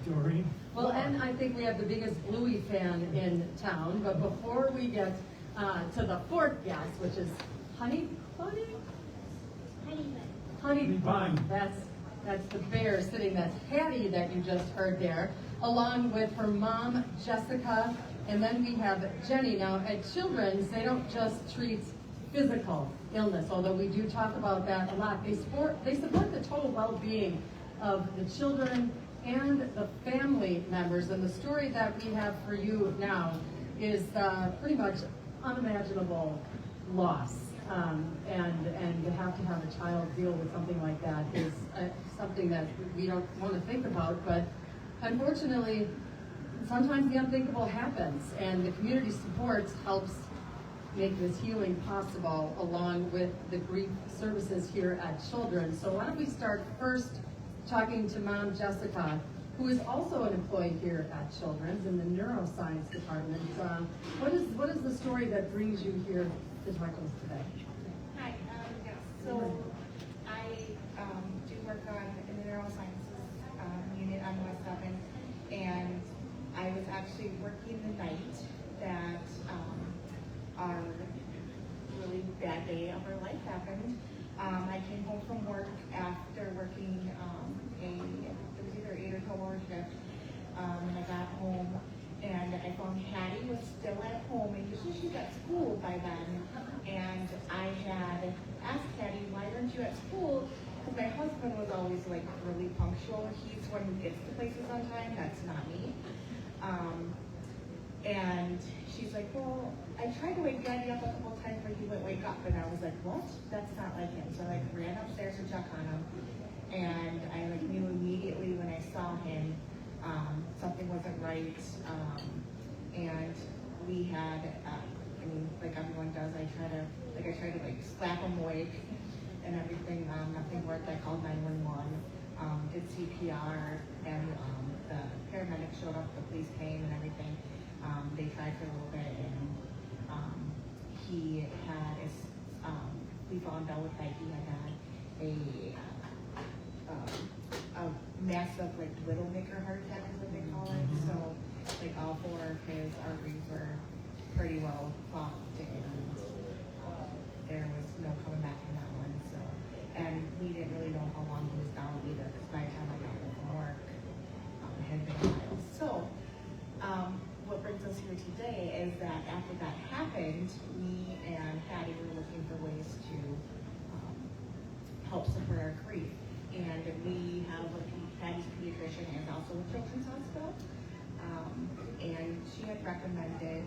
Doreen. Well, and I think we have the biggest Bluey fan in town, but before we get to the fourth guest, which is Honey Bunny? Honey Bun. That's the bear sitting, that's Hattie that you just heard there, along with her mom, Jessica, and then we have Jenny. Now, at Children's, they don't just treat physical illness, although we do talk about that a lot. They support the total well-being of the children and the family members, and the story that we have for you now is pretty much unimaginable loss. And to have a child deal with something like that is something that we don't want to think about, but unfortunately, sometimes the unthinkable happens, and the community support helps make this healing possible along with the grief services here at Children's. So why don't we start first talking to Mom Jessica, who is also an employee here at Children's in the neuroscience department. What is the story that brings you here to talk to us today? Hi, yes. So I do work in the neurosciences unit on West 7, and I was actually working the night that our really bad day of our life happened. I came home from work after working it was either 8 or 12 hour shift, and I got home and I found Hattie was still at home, and usually she's at school by then. And I had asked Hattie, why aren't you at school? Because my husband was always like really punctual. He's one who gets to places on time. That's not me. And she's like, well, I tried to wake Daddy up a couple of times, but he wouldn't wake up. And I was like, what? That's not like him. So I ran upstairs to check on him. And I knew immediately when I saw him, something wasn't right. And we had, like everyone does, I tried to slap him awake and everything. Nothing worked. I called 911, did CPR, and the paramedics showed up, the police came and everything. They tried for a little bit, and he had, we found out that he had a massive widowmaker heart attack is what they call it. So all 4 of his arteries were pretty well blocked, and there was no coming back from that one. So, and we didn't really know how long he was down either, because by the time I got home from work, it had been a while. So, what brings us here today is that after that happened, me and Hattie were looking for ways to help support our grief. And we have Hattie's pediatrician is also a children's hospital. And she had recommended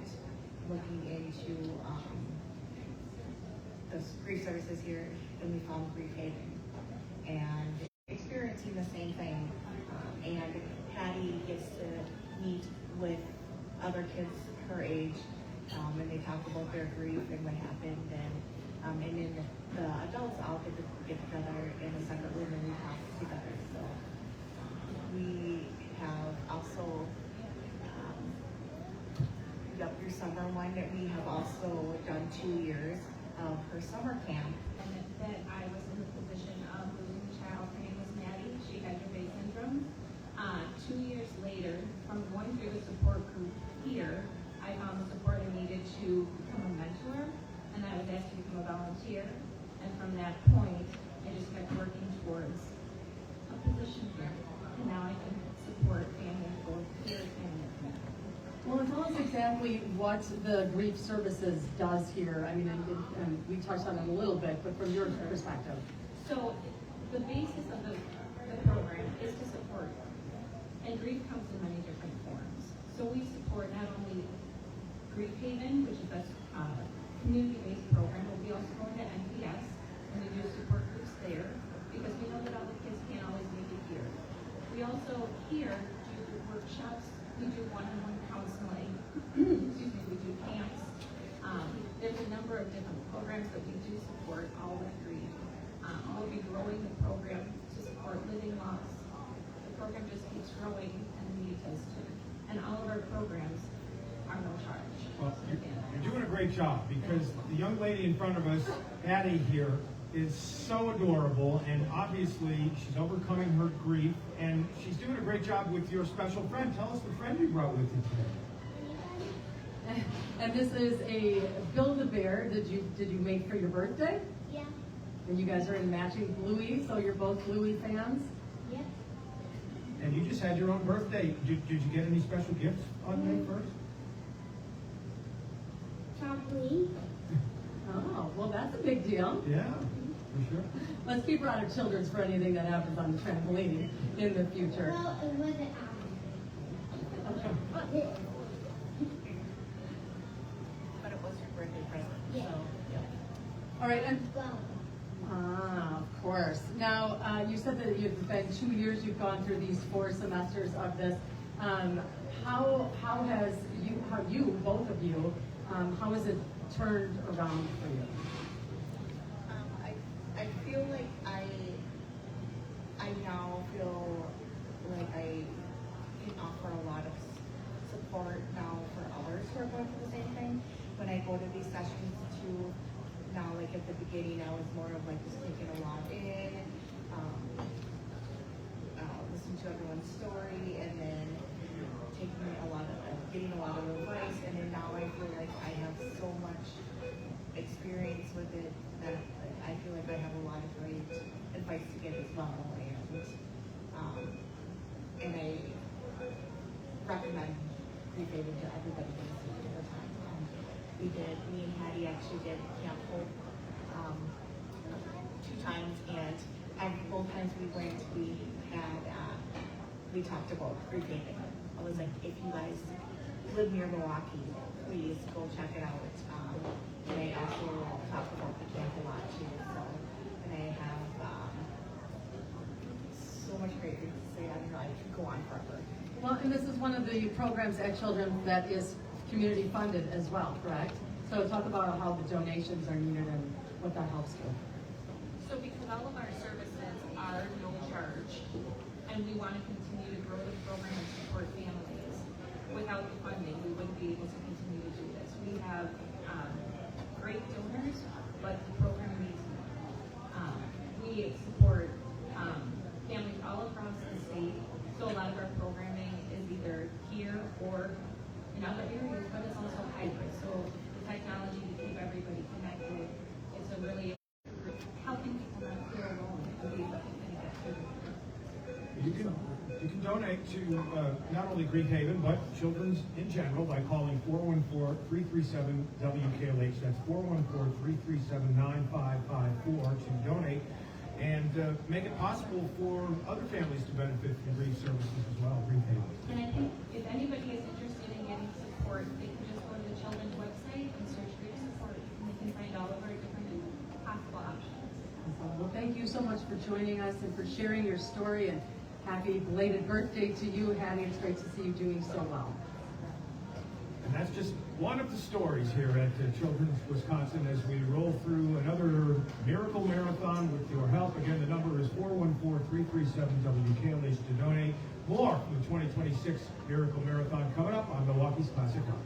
looking into the grief services here, and we found Grief Haven. And experiencing the same thing. And Hattie gets to meet with other kids her age, and they talk about their grief and what happened, and then the adults all get together in a separate room and we talk together. So we have also your summer one. We have also done 2 years of her summer camp. And that I was in the position of losing a child. Her name was Maddie. She had Dravet syndrome. 2 years later, from going through the support group here, I found the support I needed to become a mentor, and I was asked to become a volunteer. And from that point, I just kept working towards a position here. And now I can support families both here and there. Well, tell us exactly what the grief services does here. I mean, and we touched on it a little bit, but from your perspective. So the basis of the program is to support. And grief comes in many different forms. So we support not only Grief Haven, which is a community-based program, but we also go into NPS, and we do support groups there, because we know that all the kids can't always make it here. We also here do workshops, we do one-on-one counseling, excuse me, we do camps. There's a number of different programs that we do support all with grief. We'll be growing the program to support living loss. The program just keeps growing, and the need does too. And all of our programs are no charge. Well, you're doing a great job, because the young lady in front of us, Hattie here, is so adorable, and obviously she's overcoming her grief, and she's doing a great job with your special friend. Tell us the friend you brought with you today. And this is a Build-A-Bear. Did you make for your birthday? Yeah. And you guys are in matching Bluey, so you're both Bluey fans? Yep. And you just had your own birthday. Did you get any special gifts on May 1st? Trampoline. Oh, well, that's a big deal. Yeah, for sure. Let's keep her out of children's for anything that happens on the trampoline in the future. Well, it wasn't Okay. But it was your birthday present, Yeah. so, yeah. All right, and Well, of course. Now, you said that it's been 2 years you've gone through these 4 semesters of this. How has both of you, how has it turned around for you? I feel like I now feel like I can offer a lot of support now for others who are going through the same thing. When I go to these sessions too, now like at the beginning, I was more of like just taking a lot in, listening to everyone's story, and then getting a lot of advice, and then now I feel like I have so much experience with it that I feel like I have a lot of great advice to give as well, and I recommend Grief Haven to everybody who has taken the time. Me and Hattie actually did Camp Hope 2 times, and both times we went, we talked about Grief Haven. I was like, if you guys live near Milwaukee, please go check it out. And I also talk about the camp a lot too. So, and I have so much great things to say. I don't know, I could go on forever. Well, and this is one of the programs at Children that is community funded as well, correct? So talk about how the donations are needed and what that helps do. So because all of our services are no charge, and we want to continue to grow the program and support families, without the funding, we wouldn't be able to continue to do this. We have great donors, but the program needs more. We support families all across the state, so a lot of our programming is either here or in other areas, but it's also hybrid. So the technology to keep everybody connected, it's a really helping people not feel alone and be able to get through. You can donate to not only Grief Haven, but Children's in general by calling 414-337-WKLH. That's 414-337-9554 to donate and make it possible for other families to benefit from grief services as well, Grief Haven. And I think if anybody is interested in getting support, they can just go to the children's website and search grief support, and they can find all of our different possible options. Well, thank you so much for joining us and for sharing your story, and happy belated birthday to you, Hattie. It's great to see you doing so well. And that's just one of the stories here at Children's Wisconsin as we roll through another Miracle Marathon with your help. Again, the number is 414-337-WKLH to donate. More from the 2026 Miracle Marathon coming up on Milwaukee's Classic Rock.